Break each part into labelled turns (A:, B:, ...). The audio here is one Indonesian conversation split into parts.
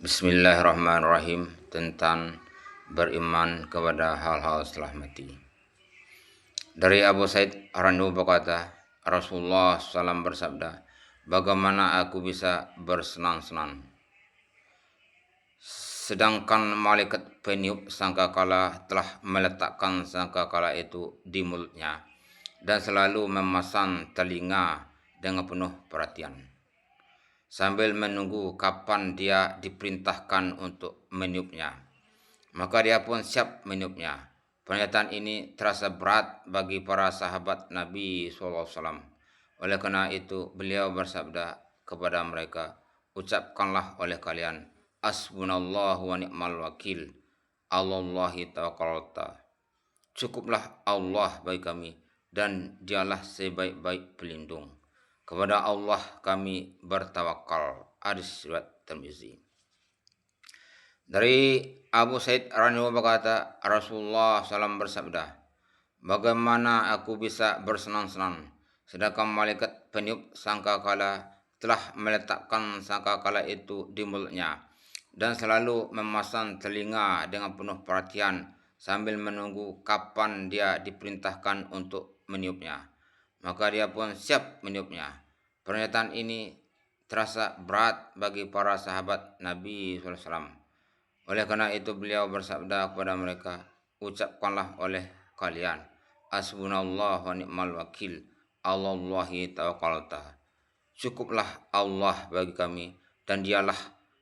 A: Bismillahirrahmanirrahim, tentang beriman kepada hal-hal setelah mati. Dari Abu Said Ar-Randu berkata, Rasulullah SAW bersabda, bagaimana aku bisa bersenang-senang sedangkan malaikat peniup sangkakala telah meletakkan sangkakala itu di mulutnya dan selalu memasang telinga dengan penuh perhatian sambil menunggu kapan dia diperintahkan untuk meniupnya. Maka dia pun siap meniupnya. Pernyataan ini terasa berat bagi para sahabat Nabi SAW. Oleh karena itu beliau bersabda kepada mereka, ucapkanlah oleh kalian, Hasbunallahu wa ni'mal wakil, Allahi tawakkalta. Cukuplah Allah bagi kami dan dialah sebaik-baik pelindung. Kepada Allah kami bertawakal. Hadis riwayat Tirmizi. Dari Abu Said Ar-Randu berkata, Rasulullah SAW bersabda, bagaimana aku bisa bersenang-senang sedangkan malaikat peniup sangkakala telah meletakkan sangkakala itu di mulutnya dan selalu memasang telinga dengan penuh perhatian sambil menunggu kapan dia diperintahkan untuk meniupnya. Maka dia pun siap meniupnya. Pernyataan ini terasa berat bagi para sahabat Nabi SAW. Oleh karena itu beliau bersabda kepada mereka, ucapkanlah oleh kalian, Hasbunallahu wa ni'mal wakil, Allahi tawakkalta. Cukuplah Allah bagi kami dan dialah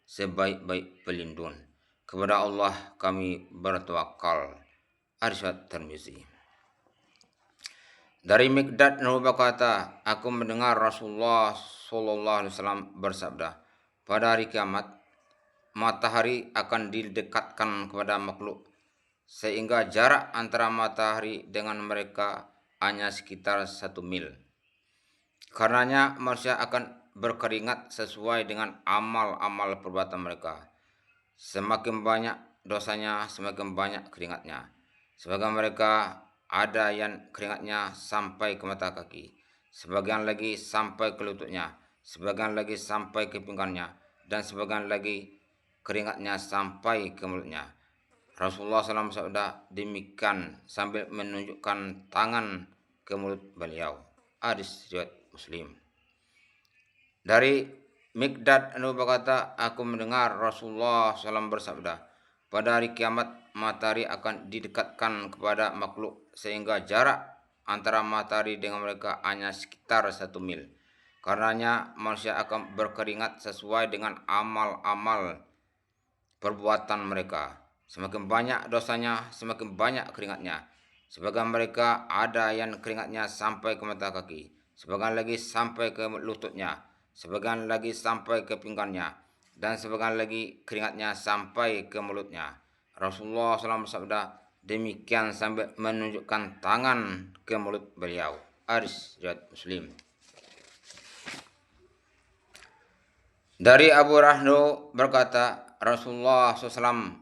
A: sebaik-baik pelindung. Kepada Allah kami bertawakal. Hadis Tirmizi. Dari Miqdad berkata, aku mendengar Rasulullah SAW bersabda, pada hari kiamat matahari akan didekatkan kepada makhluk sehingga jarak antara matahari dengan mereka hanya sekitar 1 mil. Karenanya manusia akan berkeringat sesuai dengan amal-amal perbuatan mereka. Semakin banyak dosanya, semakin banyak keringatnya. Sebagian mereka ada yang keringatnya sampai ke mata kaki, sebagian lagi sampai ke lututnya, sebagian lagi sampai ke pinggangnya, dan sebagian lagi keringatnya sampai ke mulutnya. Rasulullah SAW bersabda demikian sambil menunjukkan tangan ke mulut beliau. Hadis riwayat Muslim. Dari Miqdad berkata, aku mendengar Rasulullah SAW bersabda, pada hari kiamat matahari akan didekatkan kepada makhluk sehingga jarak antara matahari dengan mereka hanya sekitar 1 mil. Karenanya manusia akan berkeringat sesuai dengan amal-amal perbuatan mereka. Semakin banyak dosanya, semakin banyak keringatnya. Sebagian mereka ada yang keringatnya sampai ke mata kaki, sebagian lagi sampai ke lututnya, sebagian lagi sampai ke pinggangnya, dan sebagian lagi keringatnya sampai ke mulutnya. Rasulullah SAW bersabda demikian sambil menunjukkan tangan ke mulut beliau. Hadis riwayat Muslim. Dari Abu Rahnu berkata, Rasulullah SAW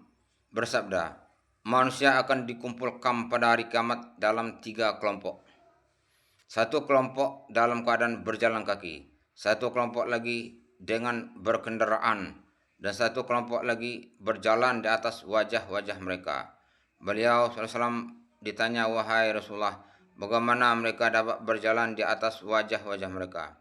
A: bersabda, manusia akan dikumpulkan pada hari kiamat dalam 3 kelompok. Satu kelompok dalam keadaan berjalan kaki, satu kelompok lagi dengan berkendaraan, dan satu kelompok lagi berjalan di atas wajah-wajah mereka. Beliau SAW ditanya, wahai Rasulullah, bagaimana mereka dapat berjalan di atas wajah-wajah mereka?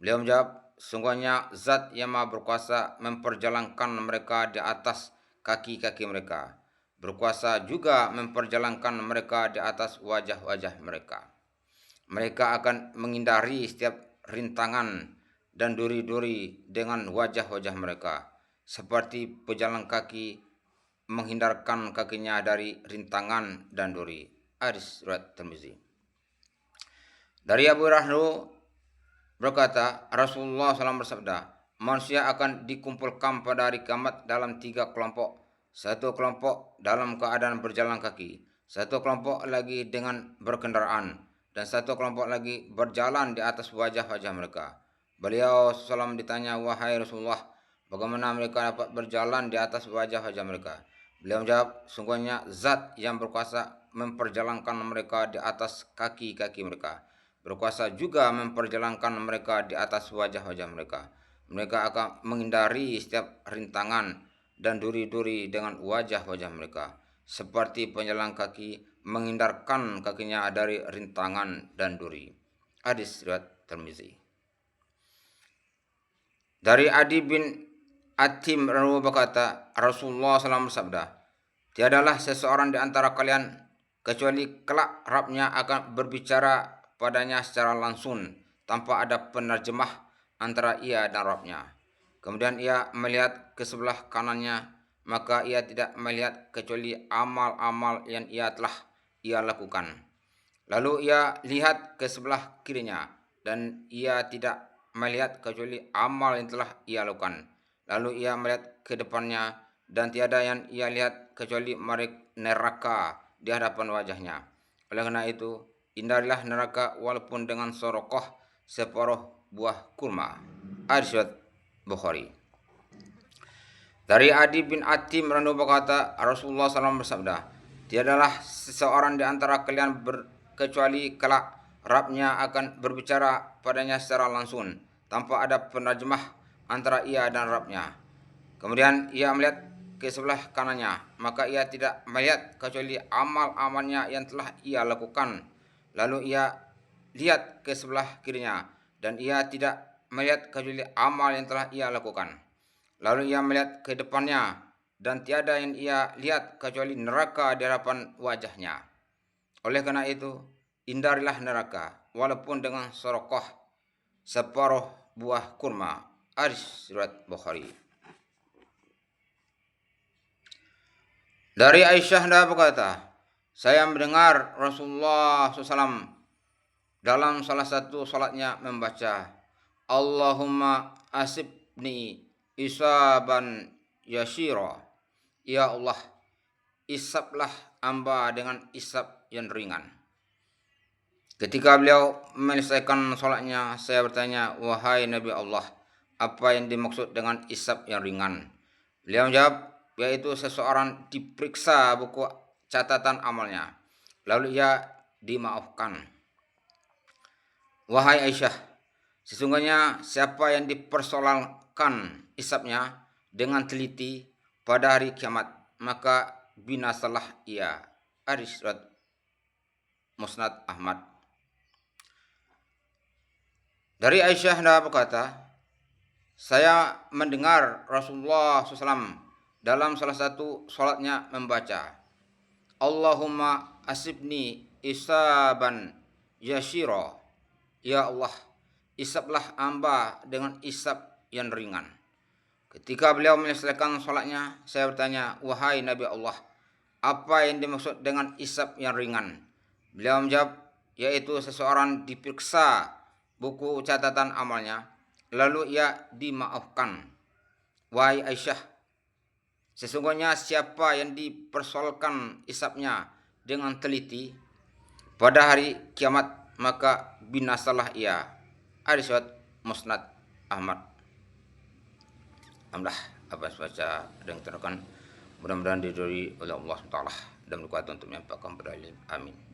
A: Beliau menjawab, sungguhnya zat yang maha berkuasa memperjalankan mereka di atas kaki-kaki mereka. Berkuasa juga memperjalankan mereka di atas wajah-wajah mereka. Mereka akan menghindari setiap rintangan dan duri-duri dengan wajah-wajah mereka, seperti pejalan kaki menghindarkan kakinya dari rintangan dan duri. Hadis riwayat Tirmizi. Dari Abu Rahnu berkata, Rasulullah SAW bersabda, manusia akan dikumpulkan pada hari kiamat dalam 3 kelompok. Satu kelompok dalam keadaan berjalan kaki, satu kelompok lagi dengan berkendaraan, dan satu kelompok lagi berjalan di atas wajah-wajah mereka. Beliau SAW ditanya, wahai Rasulullah, bagaimana mereka dapat berjalan di atas wajah-wajah mereka? Beliau menjawab, sungguhnya zat yang berkuasa memperjalankan mereka di atas kaki-kaki mereka. Berkuasa juga memperjalankan mereka di atas wajah-wajah mereka. Mereka akan menghindari setiap rintangan dan duri-duri dengan wajah-wajah mereka, seperti penjalan kaki menghindarkan kakinya dari rintangan dan duri. Hadis riwayat Tirmizi. Dari Adi bin Atim berkata, Rasulullah SAW bersabda, tiadalah seseorang di antara kalian kecuali kelak Rabb-Nya akan berbicara padanya secara langsung tanpa ada penerjemah antara ia dan Rabb-Nya. Kemudian ia melihat ke sebelah kanannya, maka ia tidak melihat kecuali amal-amal yang ia lakukan. Lalu ia lihat ke sebelah kirinya, dan ia tidak melihat kecuali amal yang telah ia lakukan. Lalu ia melihat ke depannya, dan tiada yang ia lihat kecuali neraka di hadapan wajahnya. Oleh karena itu, hindarilah neraka walaupun dengan sorokoh separuh buah kurma. Hadis Bukhari. Dari Adi bin Atim berkata, Rasulullah SAW bersabda, tiadalah seseorang di antara kalian kecuali kelak Rabb-Nya akan berbicara padanya secara langsung tanpa ada penerjemah antara ia dan Rabb-Nya. Kemudian ia melihat ke sebelah kanannya, maka ia tidak melihat kecuali amal-amalnya yang telah ia lakukan. Lalu ia lihat ke sebelah kirinya, dan ia tidak melihat kecuali amal yang telah ia lakukan. Lalu ia melihat ke depannya, dan tiada yang ia lihat kecuali neraka di hadapan wajahnya. Oleh karena itu, hindarilah neraka walaupun dengan sorokoh separuh buah kurma. Hadis riwayat Bukhari. Dari Aisyah berkata, saya mendengar Rasulullah SAW dalam salah satu salatnya membaca, Allahumma asibni isaban yashira. Ya Allah, isaplah hamba dengan isap yang ringan. Ketika beliau menyelesaikan salatnya, saya bertanya, wahai Nabi Allah, apa yang dimaksud dengan isap yang ringan? Beliau menjawab, yaitu seseorang diperiksa buku catatan amalnya, lalu ia dimaafkan. Wahai Aisyah, sesungguhnya siapa yang dipersoalkan isapnya dengan teliti pada hari kiamat, maka binasalah ia. Hadis riwayat Musnad Ahmad. Dari Aisyah berkata, saya mendengar Rasulullah SAW dalam salah satu salatnya membaca, Allahumma asibni isaban yashira. Ya Allah, isaplah hamba dengan isap yang ringan. Ketika beliau menyelesaikan salatnya, saya bertanya, wahai Nabi Allah, apa yang dimaksud dengan isap yang ringan? Beliau menjawab, yaitu seseorang diperiksa buku catatan amalnya, lalu ia dimaafkan. Wahai Aisyah, sesungguhnya siapa yang dipersoalkan isapnya dengan teliti pada hari kiamat, maka binasalah ia. Hadis riwayat Musnad Ahmad. Alhamdulillah, apa baca dan terangkan mudah-mudahan diridhoi oleh Allah Taala dan berkuat untuk menyampaikan pada alim. Amin.